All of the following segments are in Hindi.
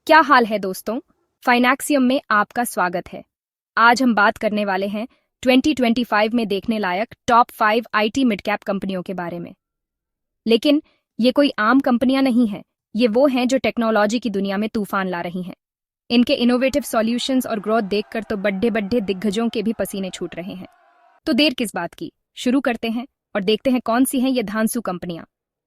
क्या हाल है दोस्तों। फाइनेक्सियम में आपका स्वागत है। आज हम बात करने वाले हैं 2025 में देखने लायक टॉप 5 आईटी मिड कैप कंपनियों के बारे में। लेकिन ये कोई आम कंपनियां नहीं हैं, ये वो हैं जो टेक्नोलॉजी की दुनिया में तूफान ला रही हैं। इनके इनोवेटिव सॉल्यूशंस और ग्रोथ देखकर तो बड्ढे बड्ढे दिग्गजों के भी पसीने छूट रहे हैं। तो देर किस बात की, शुरू करते हैं और देखते हैं कौन सी हैं ये धांसू कंपनियां।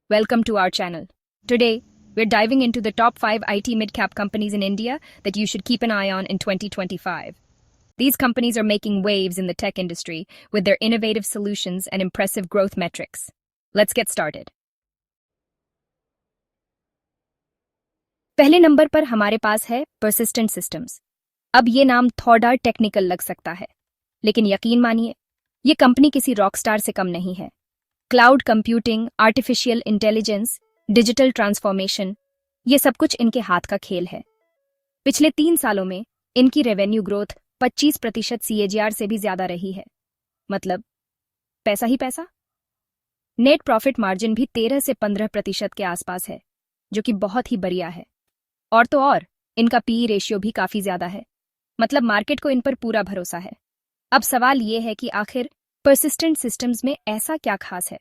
Welcome to our channel. Today we're diving into the top 5 IT mid-cap companies in India that you should keep an eye on in 2025. These companies are making waves in the tech industry with their innovative solutions and impressive growth metrics. Let's get started. पहले नंबर पर हमारे पास है Persistent Systems. अब ये नाम थोड़ा टेक्निकल लग सकता है, लेकिन यकीन मानिए, ये कंपनी किसी रॉकस्टार से कम नहीं है। Cloud computing, artificial intelligence, digital transformation, ये सब कुछ इनके हाथ का खेल है। पिछले 3 सालों में इनकी रेवेन्यू ग्रोथ 25% CAGR से भी ज्यादा रही है। मतलब पैसा ही पैसा। नेट प्रॉफिट मार्जिन भी 13 से 15% के आसपास है, जो कि बहुत ही बढ़िया है। और तो और इनका PE रेशियो भी काफी ज्यादा है, मतलब मार्केट को इन पर पूरा भरोसा है। अब सवाल ये है कि आखिर परसिस्टेंट सिस्टम्स में ऐसा क्या खास है।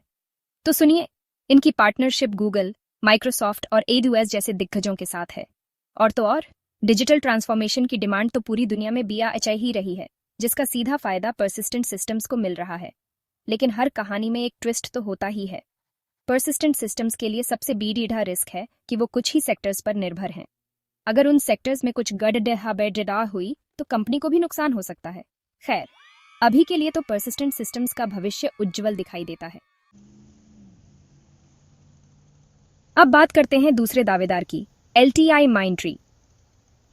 तो सुनिए, इनकी पार्टनरशिप गूगल, माइक्रोसॉफ्ट और AWS जैसे दिग्गजों के साथ है। और तो और डिजिटल ट्रांसफॉर्मेशन की डिमांड तो पूरी दुनिया में BRHI ही रही है, जिसका सीधा फायदा परसिस्टेंट सिस्टम्स को मिल रहा है। लेकिन हर कहानी में एक ट्विस्ट तो होता ही है। परसिस्टेंट सिस्टम्स के लिए सबसे बीढ़ा रिस्क है कि वो कुछ ही सेक्टर्स पर निर्भर हैं। अगर उन सेक्टर्स में कुछ गड़बड़ हुई तो कंपनी को भी नुकसान हो सकता है। खैर, अभी के लिए तो परसिस्टेंट सिस्टम्स का भविष्य उज्जवल दिखाई देता है। अब बात करते हैं दूसरे दावेदार की, LTIMindtree।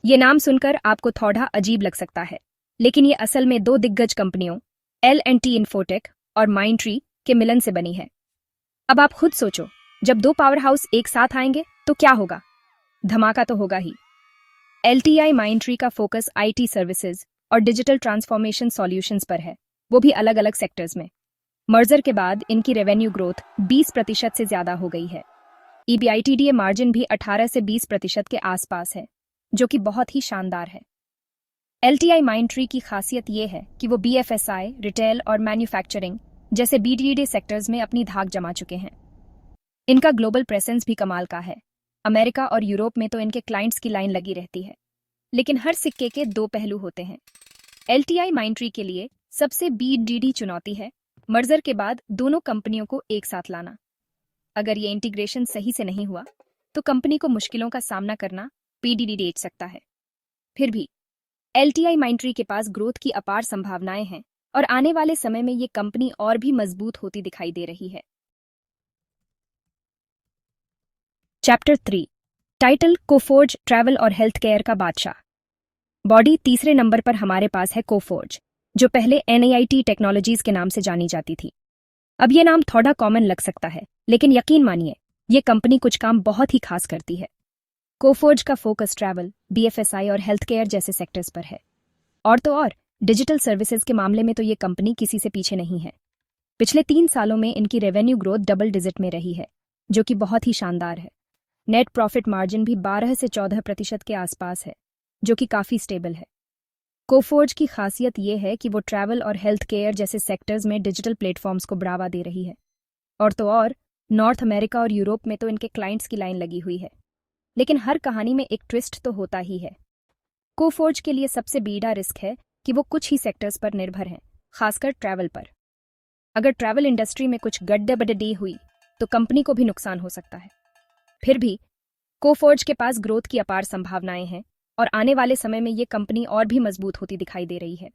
ये नाम सुनकर आपको थोड़ा अजीब लग सकता है, लेकिन ये असल में 2 दिग्गज कंपनियों L&T Infotech और Mindtree के मिलन से बनी है। अब आप खुद सोचो, जब 2 पावर हाउस एक साथ आएंगे तो क्या होगा। धमाका तो होगा ही। LTIMindtree का फोकस IT सर्विसेज और डिजिटल ट्रांसफॉर्मेशन सॉल्यूशंस पर है, वो भी अलग अलग सेक्टर्स में। मर्जर के बाद इनकी रेवेन्यू ग्रोथ 20% से ज्यादा हो गई है। EBITDA मार्जिन भी 18 से 20% के आसपास है, जो कि बहुत ही शानदार है। LTIMindtree की खासियत ये है कि वो BFSI, रिटेल और मैन्युफैक्चरिंग जैसे BDD सेक्टर्स में अपनी धाक जमा चुके हैं। इनका ग्लोबल प्रेजेंस भी कमाल का है। अमेरिका और यूरोप में तो इनके क्लाइंट्स की लाइन लगी रहती है। लेकिन हर सिक्के के 2 पहलू होते हैं। LTIMindtree के लिए सबसे BDD चुनौती है मर्जर के बाद दोनों कंपनियों को एक साथ लाना। अगर ये इंटीग्रेशन सही से नहीं हुआ तो कंपनी को मुश्किलों का सामना करना PDD देख सकता है। फिर भी LTIMindtree के पास ग्रोथ की अपार संभावनाएं हैं और आने वाले समय में ये कंपनी और भी मजबूत होती दिखाई दे रही है। चैप्टर 3, टाइटल कोफोर्ज, ट्रैवल और हेल्थ केयर का बादशाह। बॉडी तीसरे नंबर पर हमारे पास है कोफोर्ज, जो पहले NIIT टेक्नोलॉजीज के नाम से जानी जाती थी। अब ये नाम थोड़ा कॉमन लग सकता है, लेकिन यकीन मानिए, ये कंपनी कुछ काम बहुत ही खास करती है। कोफोर्ज का फोकस ट्रैवल, BFSI और हेल्थ केयर जैसे सेक्टर्स पर है। और तो और डिजिटल सर्विसेज के मामले में तो ये कंपनी किसी से पीछे नहीं है। पिछले 3 सालों में इनकी रेवेन्यू ग्रोथ डबल डिजिट में रही है, जो कि बहुत ही शानदार है। नेट प्रॉफिट मार्जिन भी 12 से 14% के आसपास है, जो कि काफी स्टेबल है। कोफोर्ज की खासियत ये है कि वो ट्रैवल और हेल्थ केयर जैसे सेक्टर्स में डिजिटल प्लेटफॉर्म्स को बढ़ावा दे रही है। और तो और नॉर्थ अमेरिका और यूरोप में तो इनके क्लाइंट्स की लाइन लगी हुई है। लेकिन हर कहानी में एक ट्विस्ट तो होता ही है। कोफोर्ज के लिए सबसे बीड़ा रिस्क है कि वो कुछ ही सेक्टर्स पर निर्भर हैं, खासकर ट्रैवल पर। अगर ट्रैवल इंडस्ट्री में कुछ गड़बड़ हुई तो कंपनी को भी नुकसान हो सकता है। फिर भी कोफोर्ज के पास ग्रोथ की अपार संभावनाएं हैं और आने वाले समय में ये कंपनी और भी मजबूत होती दिखाई दे रही है।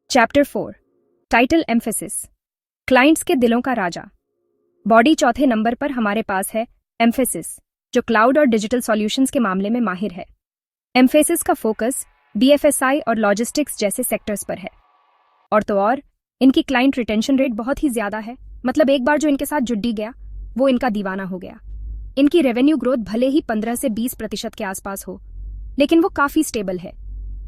चैप्टर 4, टाइटल एम्फेसिस, क्लाइंट्स के दिलों का राजा। बॉडी चौथे नंबर पर हमारे पास है एम्फेसिस, जो क्लाउड और डिजिटल सॉल्यूशंस के मामले में माहिर है। एम्फेसिस का फोकस BFSI और लॉजिस्टिक्स जैसे सेक्टर्स पर है। और तो और इनकी क्लाइंट रिटेंशन रेट बहुत ही ज्यादा है, मतलब एक बार जो इनके साथ जुड़ गया वो इनका दीवाना हो गया। इनकी रेवेन्यू ग्रोथ भले ही 15 से 20% के आसपास हो, लेकिन वो काफी स्टेबल है।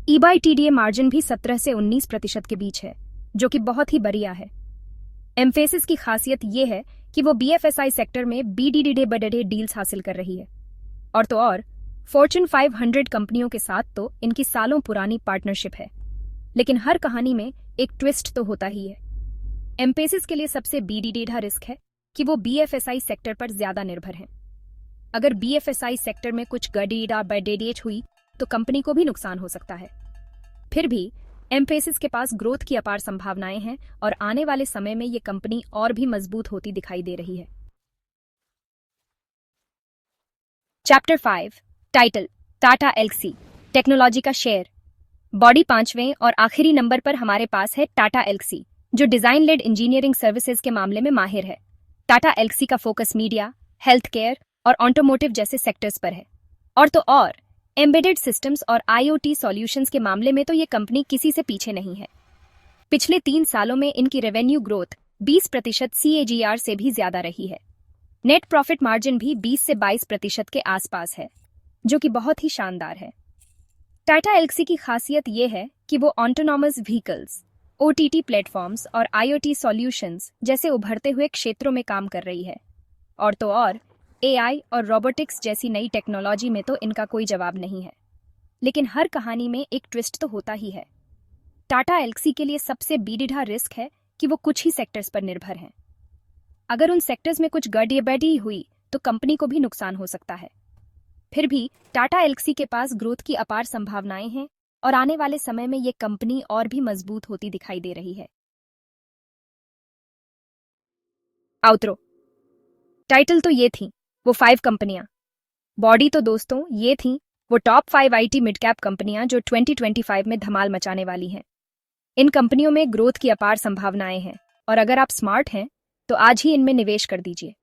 EBITDA मार्जिन भी 17 से 19% के बीच है, जो कि बहुत ही बढ़िया है। एम्फेसिस की खासियत ये है कि वो BFSI सेक्टर में BDD बड़े डील्स हासिल कर रही है, और तो और फॉर्च्यून 500 कंपनियों के साथ तो इनकी सालों पुरानी पार्टनरशिप है। लेकिन हर कहानी में एक ट्विस्ट तो होता ही है। एम्फेसिस के लिए सबसे बीडीडेढ़ा रिस्क है कि वो बीएफएसआई सेक्टर पर ज्यादा निर्भर हैं। अगर बीएफएसआई सेक्टर में कुछ गड़ीड़ा बडेडेच हुई तो कंपनी को भी नुकसान हो सकता है। फिर भी एम्फेसिस के पास ग्रोथ की अपार संभावनाएं हैं और आने वाले समय में ये कंपनी और भी मजबूत होती दिखाई दे रही है। Chapter 5 title Tata Elxsi technology का शेयर। बॉडी 5वें और आखिरी नंबर पर हमारे पास है टाटा एल्क्सी, जो डिजाइन लेड इंजीनियरिंग सर्विसेज के मामले में माहिर है। टाटा एल्क्सी का फोकस मीडिया, हेल्थ केयर और ऑटोमोटिव जैसे सेक्टर्स पर है। और तो और एम्बेडेड सिस्टम्स और आईओटी सॉल्यूशंस के मामले में तो ये कंपनी किसी से पीछे नहीं है। पिछले 3 सालों में इनकी रेवेन्यू ग्रोथ 20% CAGR से भी ज्यादा रही है। नेट प्रॉफिट मार्जिन भी 20 से 22% के आसपास है, जो कि बहुत ही शानदार है। टाटा एल्क्सी की खासियत ये है कि वो ऑटोनॉमस व्हीकल्स, OTT प्लेटफॉर्म्स और IoT सॉल्यूशंस जैसे उभरते हुए क्षेत्रों में काम कर रही है। और तो और AI और रोबोटिक्स जैसी नई टेक्नोलॉजी में तो इनका कोई जवाब नहीं है। लेकिन हर कहानी में एक ट्विस्ट तो होता ही है। टाटा एल्क्सी के लिए सबसे बीडीढ़ा रिस्क है कि वो कुछ ही सेक्टर्स पर निर्भर हैं। अगर उन सेक्टर्स में कुछ गड़बड़ी हुई तो कंपनी को भी नुकसान हो सकता है। फिर भी टाटा एल्क्सी के पास ग्रोथ की अपार संभावनाएं हैं और आने वाले समय में ये कंपनी और भी मजबूत होती दिखाई दे रही है। आउटरो टाइटल तो ये थी वो 5 कंपनियां। बॉडी तो दोस्तों ये थी वो टॉप 5 IT मिड कैप कंपनियां जो 2025 में धमाल मचाने वाली हैं। इन कंपनियों में ग्रोथ की अपार संभावनाएं हैं और अगर आप स्मार्ट हैं तो आज ही इनमें निवेश कर दीजिए।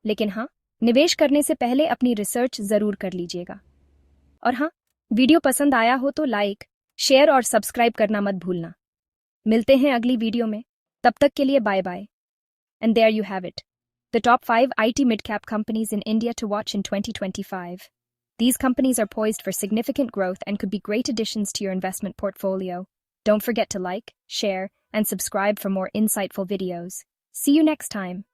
लेकिन हाँ, निवेश करने से पहले अपनी रिसर्च जरूर कर लीजिएगा। और हाँ, वीडियो पसंद आया हो तो लाइक, शेयर और सब्सक्राइब करना मत भूलना। मिलते हैं अगली वीडियो में, तब तक के लिए bye bye. And there you have it, the top 5 IT mid-cap companies in India to watch in 2025. These companies are poised for significant growth and could be great additions to your investment portfolio. Don't forget to like, share, and subscribe for more insightful videos. See you next time.